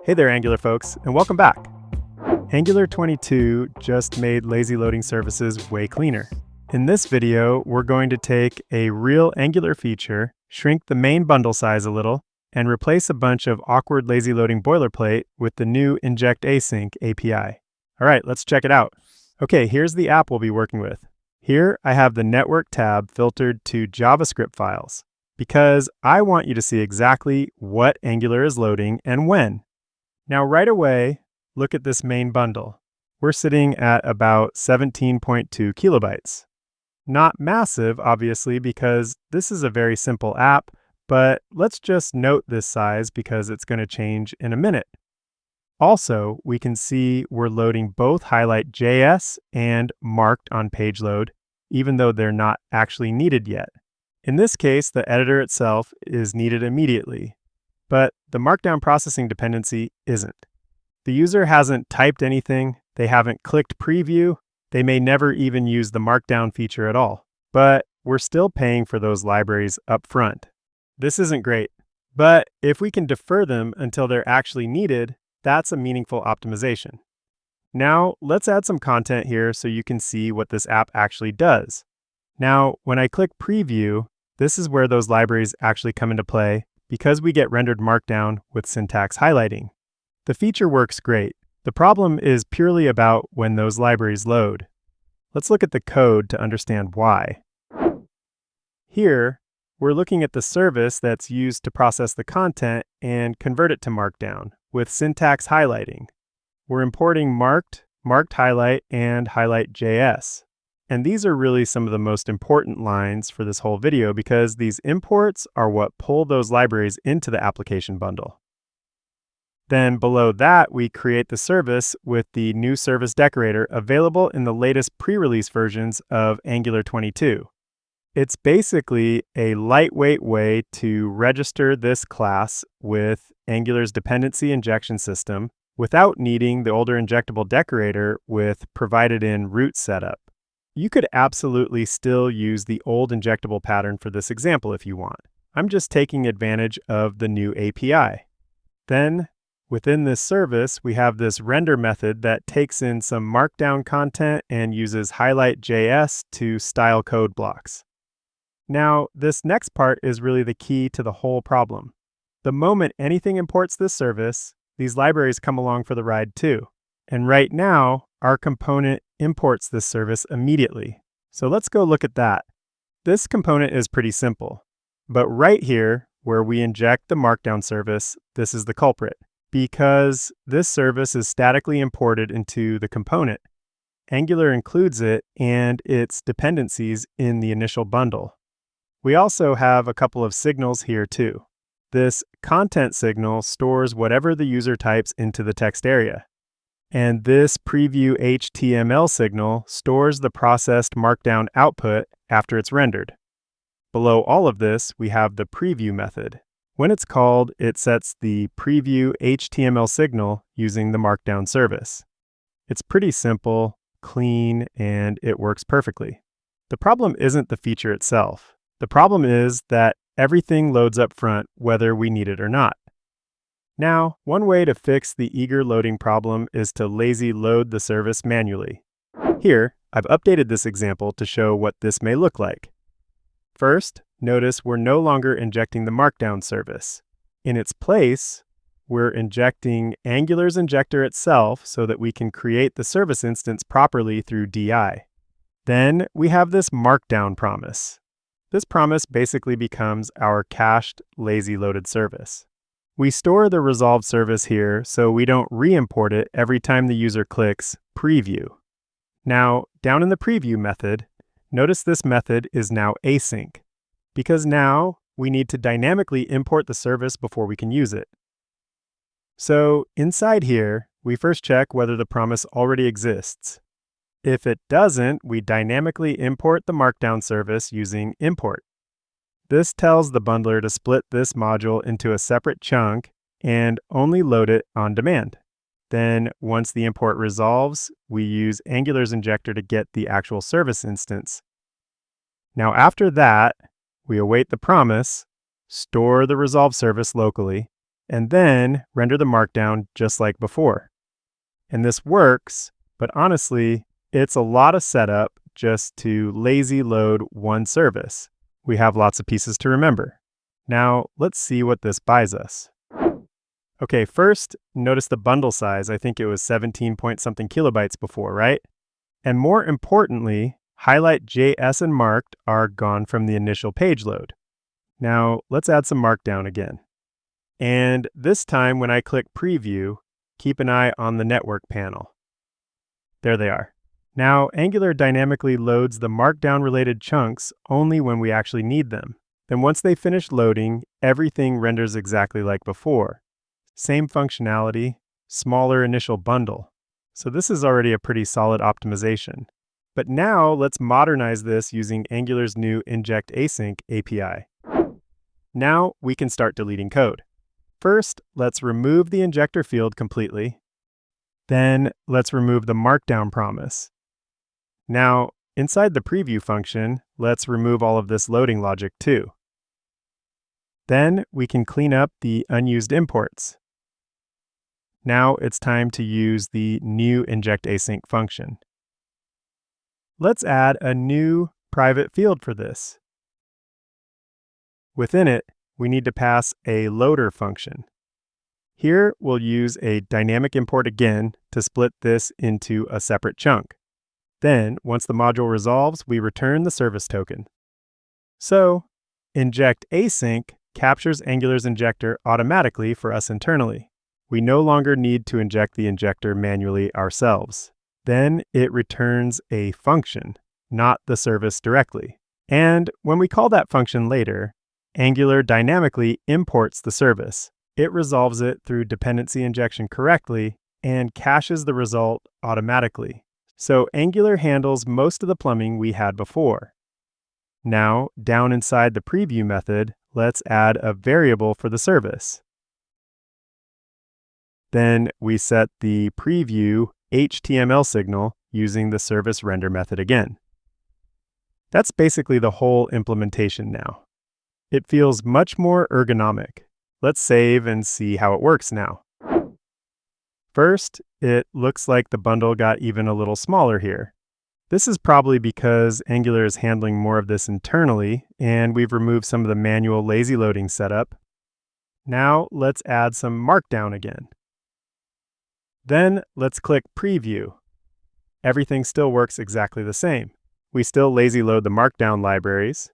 Hey there, Angular folks, and welcome back. Angular 22 just made lazy loading services way cleaner. In this video, we're going to take a real Angular feature, shrink the main bundle size a little, and replace a bunch of awkward lazy loading boilerplate with the new injectAsync API. All right, let's check it out. Okay, here's the app we'll be working with. Here, I have the network tab filtered to JavaScript files, because I want you to see exactly what Angular is loading and when. Now, right away, look at this main bundle. We're sitting at about 17.2 kilobytes. Not massive, obviously, because this is a very simple app, but let's just note this size because it's going to change in a minute. Also, we can see we're loading both highlight.js and marked on page load, even though they're not actually needed yet. In this case, the editor itself is needed immediately, but the Markdown processing dependency isn't. The user hasn't typed anything, they haven't clicked preview, they may never even use the Markdown feature at all, but we're still paying for those libraries up front. This isn't great, but if we can defer them until they're actually needed, that's a meaningful optimization. Now, let's add some content here so you can see what this app actually does. Now, when I click preview, this is where those libraries actually come into play because we get rendered Markdown with syntax highlighting. The feature works great. The problem is purely about when those libraries load. Let's look at the code to understand why. Here, we're looking at the service that's used to process the content and convert it to Markdown with syntax highlighting. We're importing marked highlight, and highlight.js. And these are really some of the most important lines for this whole video because these imports are what pull those libraries into the application bundle. Then below that, we create the service with the new service decorator available in the latest pre-release versions of Angular 22. It's basically a lightweight way to register this class with Angular's dependency injection system without needing the older injectable decorator with provided in root setup. You could absolutely still use the old injectable pattern for this example if you want. I'm just taking advantage of the new API. Then, within this service, we have this render method that takes in some Markdown content and uses highlight.js to style code blocks. Now, this next part is really the key to the whole problem. The moment anything imports this service, these libraries come along for the ride too. And right now, our component imports this service immediately. So let's go look at that. This component is pretty simple, but right here, where we inject the Markdown service, this is the culprit, because this service is statically imported into the component. Angular includes it and its dependencies in the initial bundle. We also have a couple of signals here too. This content signal stores whatever the user types into the text area. And this preview HTML signal stores the processed Markdown output after it's rendered. Below all of this, we have the preview method. When it's called, it sets the preview HTML signal using the Markdown service. It's pretty simple, clean, and it works perfectly. The problem isn't the feature itself. The problem is that everything loads up front whether we need it or not. Now, one way to fix the eager loading problem is to lazy load the service manually. Here, I've updated this example to show what this may look like. First, notice we're no longer injecting the Markdown service. In its place, we're injecting Angular's injector itself so that we can create the service instance properly through DI. Then we have this Markdown promise. This promise basically becomes our cached lazy loaded service. We store the resolved service here so we don't re-import it every time the user clicks preview. Now, down in the preview method, notice this method is now async, because now we need to dynamically import the service before we can use it. So inside here, we first check whether the promise already exists. If it doesn't, we dynamically import the Markdown service using import. This tells the bundler to split this module into a separate chunk and only load it on demand. Then, once the import resolves, we use Angular's injector to get the actual service instance. Now after that, we await the promise, store the resolve service locally, and then render the markdown just like before. And this works, but honestly, it's a lot of setup just to lazy load one service. We have lots of pieces to remember. Now, let's see what this buys us. Okay, first, notice the bundle size. I think it was 17 point something kilobytes before, right? And more importantly, highlight.js and marked are gone from the initial page load. Now, let's add some markdown again. And this time when I click preview, keep an eye on the network panel. There they are. Now, Angular dynamically loads the markdown related chunks only when we actually need them. Then once they finish loading, everything renders exactly like before. Same functionality, smaller initial bundle. So this is already a pretty solid optimization. But now let's modernize this using Angular's new injectAsync API. Now we can start deleting code. First, let's remove the injector field completely. Then let's remove the markdown promise. Now, inside the preview function, let's remove all of this loading logic too. Then we can clean up the unused imports. Now it's time to use the new injectAsync function. Let's add a new private field for this. Within it, we need to pass a loader function. Here we'll use a dynamic import again to split this into a separate chunk. Then, once the module resolves, we return the service token. So, injectAsync captures Angular's injector automatically for us internally. We no longer need to inject the injector manually ourselves. Then it returns a function, not the service directly. And when we call that function later, Angular dynamically imports the service. It resolves it through dependency injection correctly and caches the result automatically. So Angular handles most of the plumbing we had before. Now, down inside the preview method, let's add a variable for the service. Then we set the preview HTML signal using the service render method again. That's basically the whole implementation now. It feels much more ergonomic. Let's save and see how it works now. First, it looks like the bundle got even a little smaller here. This is probably because Angular is handling more of this internally, and we've removed some of the manual lazy loading setup. Now let's add some markdown again. Then let's click preview. Everything still works exactly the same. We still lazy load the markdown libraries.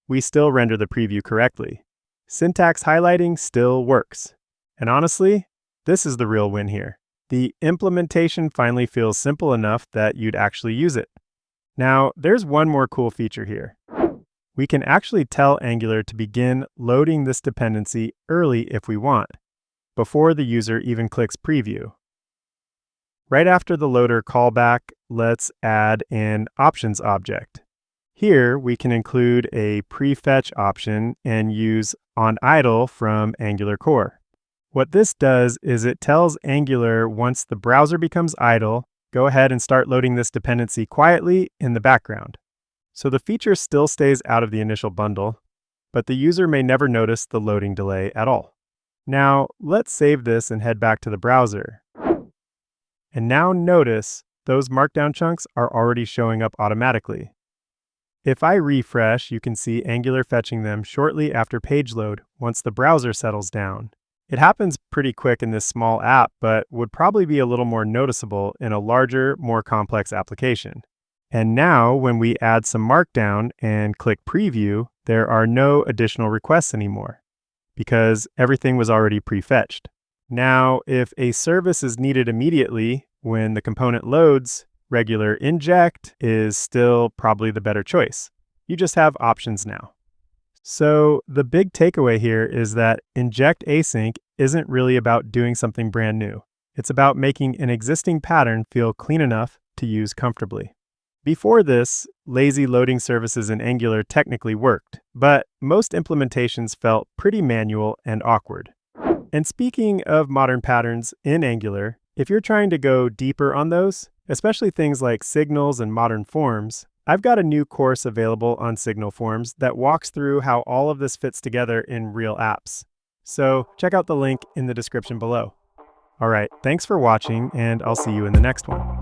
We still render the preview correctly. Syntax highlighting still works. And honestly, this is the real win here. The implementation finally feels simple enough that you'd actually use it. Now, there's one more cool feature here. We can actually tell Angular to begin loading this dependency early if we want, before the user even clicks preview. Right after the loader callback, let's add an options object. Here, we can include a prefetch option and use onIdle from Angular core. What this does is it tells Angular once the browser becomes idle, go ahead and start loading this dependency quietly in the background. So the feature still stays out of the initial bundle, but the user may never notice the loading delay at all. Now, let's save this and head back to the browser. And now notice those markdown chunks are already showing up automatically. If I refresh, you can see Angular fetching them shortly after page load once the browser settles down. It happens pretty quick in this small app, but would probably be a little more noticeable in a larger, more complex application. And now, when we add some markdown and click preview, there are no additional requests anymore, because everything was already prefetched. Now, if a service is needed immediately when the component loads, regular inject is still probably the better choice. You just have options now. So the big takeaway here is that injectAsync isn't really about doing something brand new. It's about making an existing pattern feel clean enough to use comfortably. Before this, lazy loading services in Angular technically worked, but most implementations felt pretty manual and awkward. And speaking of modern patterns in Angular, if you're trying to go deeper on those, especially things like signals and modern forms, I've got a new course available on signal forms that walks through how all of this fits together in real apps. So check out the link in the description below. All right, thanks for watching, and I'll see you in the next one.